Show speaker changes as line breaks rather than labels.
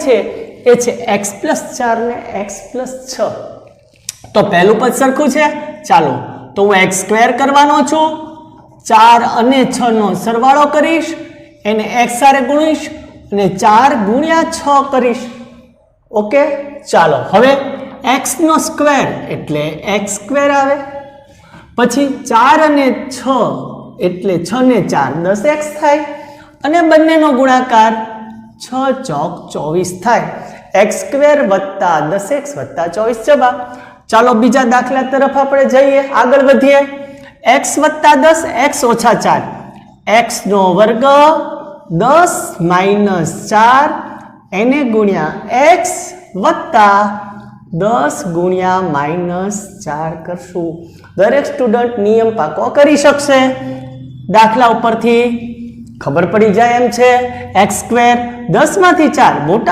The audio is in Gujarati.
छे ए छे x + 4 ने x + 6 तो पहलू पद सरखुं छे चालो तो हूँ x² करवानो छूं 4 અને 6 नो सरवाळो करीश एने x सारे गुणीश અને 4 * 6 करीश ओके चालो हवे x નો સ્ક્વેર એટલે x² આવે પછી 4 અને 6 એટલે 6 ને 4 10x થાય અને બંનેનો ગુણાકાર 6 ચોક 24 થાય x² + 10x + 24 જવાબ ચાલો બીજા દાખલા તરફ આપણે જઈએ આગળ વધીએ x + 10 x - 4 x નો વર્ગ 10 - 4 એને ગુણ્યા x વત્તા 10 ગુણ્યા -4 કરશું દરેક સ્ટુડન્ટ નિયમ પાકો કરી શકશે દાખલા ઉપરથી ખબર પડી જાય એમ છે x² 10 માંથી 4 મોટા